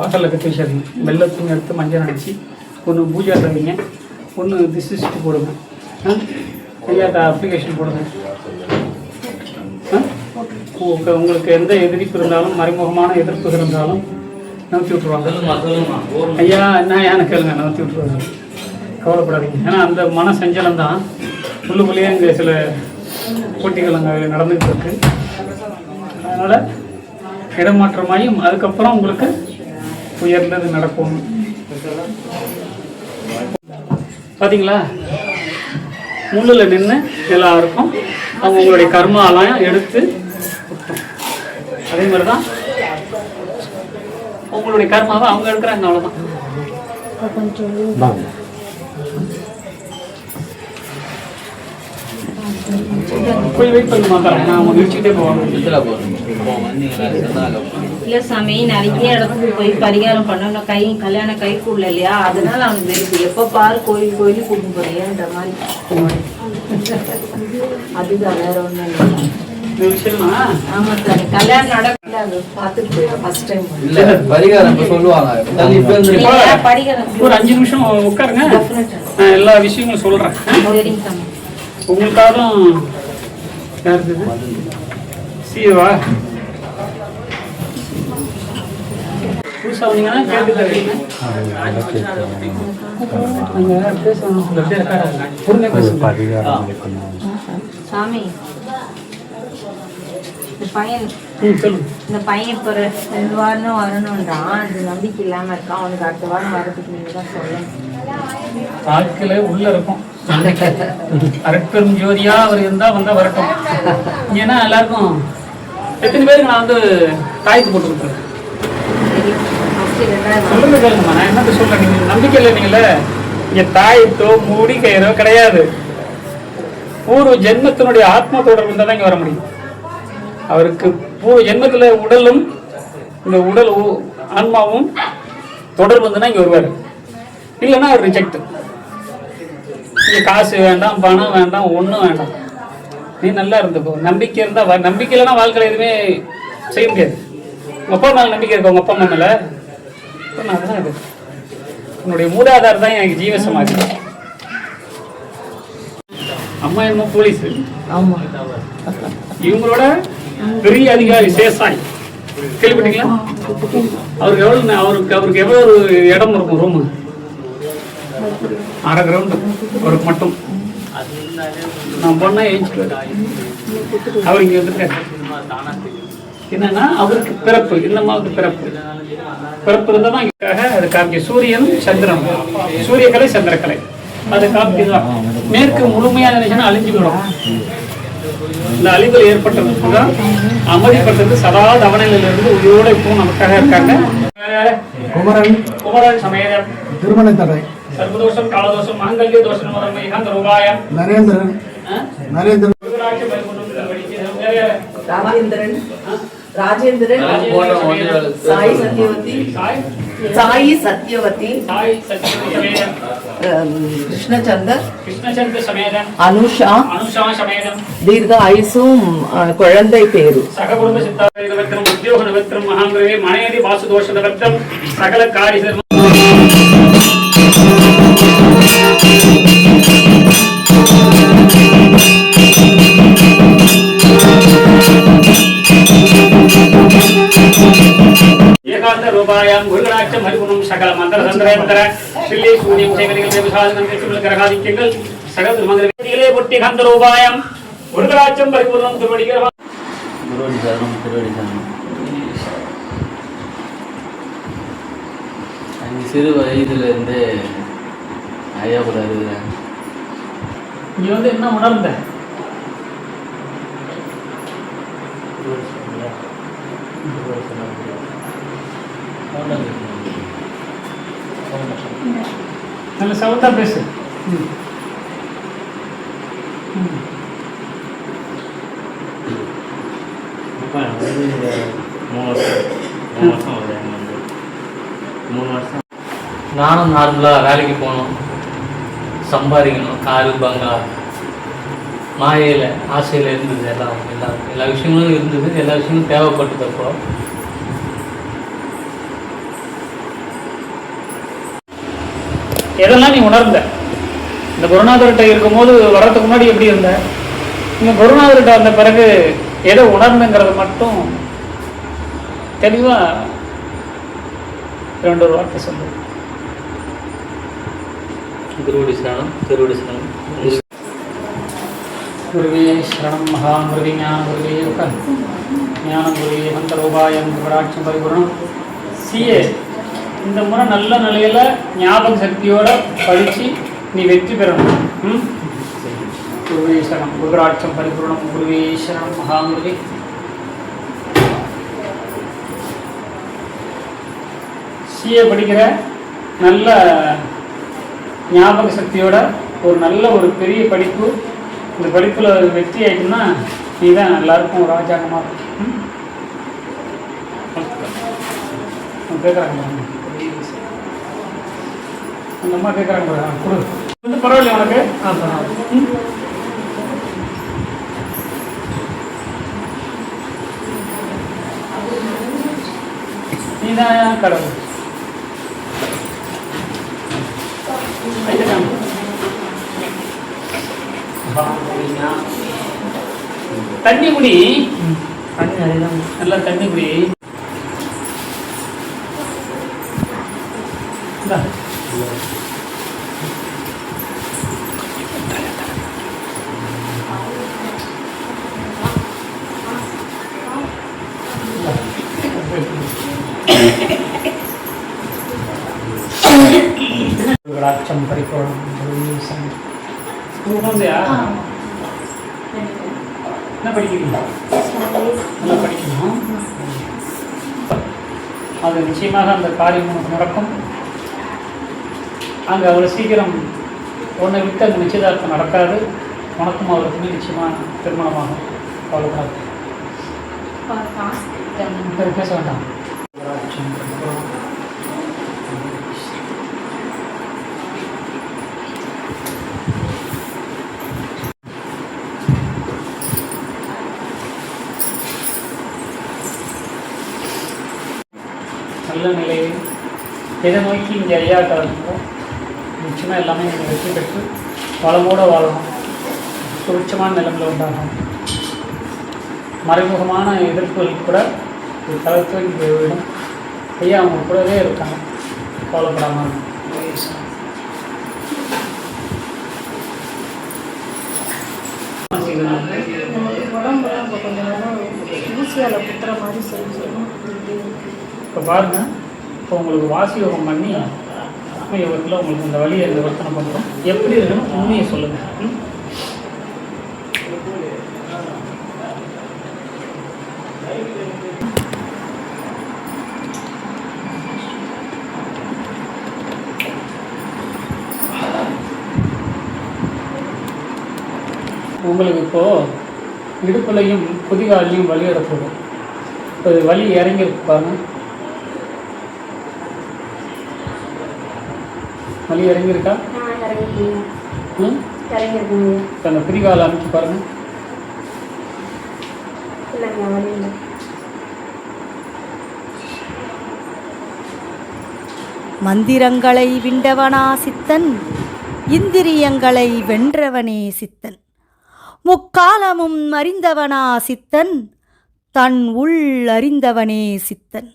வாசலில் கட்டி வச்சிருங்க. வெள்ளத்துன்னு எடுத்து மஞ்சள் அடித்து ஒன்று பூஜை வைங்க, ஒன்று திசிஸ்ட்டு போடுங்க. ஐயாட்ட அப்ளிகேஷன் போடுங்க. உங்களுக்கு எந்த எதிர்ப்பு இருந்தாலும் மறைமுகமான எதிர்ப்பு இருந்தாலும் நவுத்தி விட்ருவாங்க. ஐயா என்ன ஏன்னு கேளுங்க, நவுத்தி விட்ருவாங்க, கவலைப்படாதீங்க. ஏன்னா அந்த மன சஞ்சலம் தான் உள்ளுக்குள்ளேயே இங்கே சில போட்டிகள் அங்கே நடந்துகிட்டு இருக்கு. அதனால் இடமாற்றமாயும் அதுக்கப்புறம் உங்களுக்கு உயர்ந்தது நடக்கும். பார்த்தீங்களா, முள்ளில் நின்று எல்லாருக்கும் அவங்க உங்களுடைய கர்மாலாம் எடுத்து அதே மாதிரி தான் உங்களுடைய கர்மாவை அவங்க எடுக்கிறாங்க. அவ்வளோதான். போய் வெயிட் பண்ணி மாத்தாரேன், நான் அவங்க இடிச்சுக்கிட்டே போவாங்க. இல்லை சாமி, நிறைய இடத்துக்கு போய் பரிகாரம் பண்ண கல்யாண கை கூடல இல்லையா, அதனால அவனுக்கு வெறுப்பு. எப்போ பாரு கோயில் கூட்டு போறியன்ற மாதிரி. அதுதான், வேற ஒன்றும் இல்லை. ஆமா சார், கல்யாணம் நடக்கல, அது பார்த்துட்டு ஃபர்ஸ்ட் டைம் பரிகாரம் சொல்லுவாங்க. ஒரு 5 நிமிஷம் உட்காருங்க, நான் எல்லா விஷயங்களும் சொல்றேன். உங்களுக்காக சீவா புதுசா வந்தீங்கன்னா கேட்டு தருவீங்க. சாமி, இந்த பையன் இப்போ 2 வாரம் வரணுன்றான். அது நம்பிக்கை இல்லாம இருக்கான். அவனுக்கு அடுத்த வாரம் வரதுக்கு நீங்க தான் சொல்லணும். வாழ்க்கையில உள்ள இருக்கும் அரட்பெரும் ஜோதியா அவர் இருந்தா வந்தா வரட்டும். ஏன்னா எல்லாருக்கும் எத்தனை பேருக்கு நான் தாய்க்கு போட்டு கொடுத்துருக்கேன். சொல்லுங்க கேளுங்கம்மா, நான் என்னத்த சொல்றேன். நீங்க நம்பிக்கை இல்லை நீங்களே, இங்க தாயத்தோ மூடி கயிறோ கிடையாது. பூர்வ ஜென்மத்தினுடைய ஆத்மா தொடர்பு இருந்தால் தான் இங்க வர முடியும். அவருக்கு பூர்வ ஜென்மத்தில் உடலும் இந்த உடல் ஆன்மாவும் தொடர்பு இருந்ததுன்னா இங்கே வருவார். இல்லைன்னா அவர் ரிஜெக்ட். இங்கே காசு வேண்டாம், பணம் வேண்டாம், ஒன்றும் வேண்டாம், நீ நல்லா இருந்துக்கோ. நம்பிக்கை இருந்தால் நம்பிக்கை இல்லைன்னா வாழ்க்கையில் எதுவுமே செய்ய முடியாது. உங்கள் அப்பா மேலே நம்பிக்கை இருக்கு, உங்கள் அப்பா அம்மா மேலே அதுதான் இது. உன்னுடைய மூதாதாரம் தான் எனக்கு ஜீவசமாதி. அம்மா என்னமோ போலீஸ், இவங்களோட பெரிய அதிகாரி சேசாய் கேள்விப்பட்டீங்களா? அவருக்கு எவ்வளவு ஒரு இடம் இருக்கும், ரூமு 1/2 கிரவுண்டு அவருக்கு மட்டும். நான் பொண்ணா ஏஞ்சிட்டு அவர் இங்க வந்துருக்காரு. என்னன்னா அவருக்கு பிறப்பு, இந்த மாதிரி பிறப்பு இருந்தால் தான் அது காமிக்க. சூரியன் சந்திரன், சூரியக்கலை சந்திரக்கலை அது காமிக்குதான். மேற்கு முழுமையாக நினைச்சுன்னா அழிஞ்சு விடும். இந்த அழிவுகள் ஏற்பட்டதுக்கு தான் அமைதிப்பட்டது சதா தவணையிலிருந்து உயிரோடு இப்போ நமக்காக இருக்காங்க. குமரன் சமேதம் திருமண தடை, சர்வதோஷம், காலதோஷம், மாங்கல்ய தோஷம், அந்த ரூபாயம், நரேந்திரன் ராஜேந்திரன், சாய் சத்யவதி, சாயி சத்யவதி, கிருஷ்ணச்சந்தர் சமேதம், அனுஷா சமேதம், தீர்க்க ஆயுசும் குழந்தை பேரு, சககுடும்ப சித்தாந்தம், உத்தியோக நிமித்தம், மகாங்கிரவே மனையதி வாசுதோஷ நிமித்தம், சகல காரிய ஏகாந்த ரூபாயம் குருகராட்சம் மறுகுணம் சகல மந்திர சந்திரேந்திர பிள்ளை சூரியம் சேகரிகள் விவசாயம் கிரகாதிக்கங்கள் சகல திருமந்திரே பொட்டி கந்த ரூபாயம் குருகராட்சம் பரிபூர்ணம் திருவடிகள். திருவடி சரணம், திருவடி சரணம். சிறு வயதிலிருந்து ஐயா கூட இருக்கிறேன். நீ என்ன உணர்ந்த? நல்ல சவுத்தா பேசு. நானும் நார்மலாக வேலைக்கு போகணும், சம்பாதிக்கணும், காரு பங்களா, மாயையில் ஆசையில் இருந்தது. எல்லா விஷயங்களும் இருந்தது. எல்லா விஷயங்களும் தேவைப்பட்டது. அப்போ எதெல்லாம் நீ உணர்ந்த? இந்த குருநாதர்கிட்ட இருக்கும்போது வர்றதுக்கு முன்னாடி எப்படி இருந்த? நீங்க குருநாதர்கிட்ட வந்த பிறகு எதை உணர்ந்துங்கிறது மட்டும் தெளிவா 2 வார்த்தை சொல்லு. குருவடி சரணம், திருவடி சரணம். குருவே சரணம் மகான் குருவே ஞான குருவே யோகன் ஞானம் குருவே மந்திரோபாயம் குருடாட்சம் பரிபூரணம். சிஏ இந்த முறை நல்ல நிலையில ஞாபக சக்தியோட படிச்சு நீ வெற்றி பெறணும். குருவே சரணம் குருடாட்சம் பரிபூரணம் குருவே சரணம் மகான் குருவே. சிஏ படிக்கிற நல்ல ஞாபக சக்தியோட ஒரு பெரிய படிப்பு. இந்த படிப்பில் வெற்றி ஆகிட்டுன்னா நீ தான் எல்லாருக்கும் ஒரு ராஜாங்கமாக இருக்கும். கேட்குறாங்க அந்த அம்மா கேட்குறாங்க கொடு வந்து பரவாயில்ல உனக்கு. நீ தான் கடவுள். தண்ணி குடி, நல்லா தண்ணி குடி. குருடாட்சம் பரிபூரணம் என்ன படிக்கிறீங்க? நல்லா படிக்கணும். அது நிச்சயமாக அந்த காரியம் உனக்கு நடக்கும். அங்கே அவ்வளோ சீக்கிரம் உன்னை விட்டு அந்த நிச்சயதார்த்தம் நடக்காது. உனக்கும் அவருக்குமே நிச்சயமாக திருமணமாகும். கவலைப்படாது. பேச வேண்டாம். நல்ல நிலையில் எதை நோக்கி இங்கே ஐயா கலந்துக்கோ. நிச்சயமாக எல்லாமே நீங்கள் வெற்றி பெற்று வளமோடு வாழணும். சுபிட்சமான நிலைமையில் உண்டாகும். மறைமுகமான எதிர்ப்புகள் கூட ஒரு தளர்த்து இங்கே போய்விடும். ஐயா அவங்க கூடவே இருக்காங்க. கவலைப்படாமல் இப்போ பாருங்கள். இப்போ உங்களுக்கு வாசி யோகம் பண்ணி ஆத்ம யோகத்தில் உங்களுக்கு இந்த வழியை இந்த வர்த்தனை பண்ணுறோம். எப்படி இருக்குன்னு உண்மையை சொல்லுங்கள். உங்களுக்கு இப்போது இடுப்புலையும் குதிகாலையும் வலி எடுப்போம். இப்போ வலி இறங்கிருக்கு பாருங்க. வலி இறங்கியிருக்கா? அந்த குதிகாலை அமைச்சு பாருங்க. மந்திரங்களை விண்டவனா சித்தன், இந்திரியங்களை வென்றவனே சித்தன், முக்காலமும் அறிந்தவனா சித்தன், தன் உள் அறிந்தவனே சித்தன்.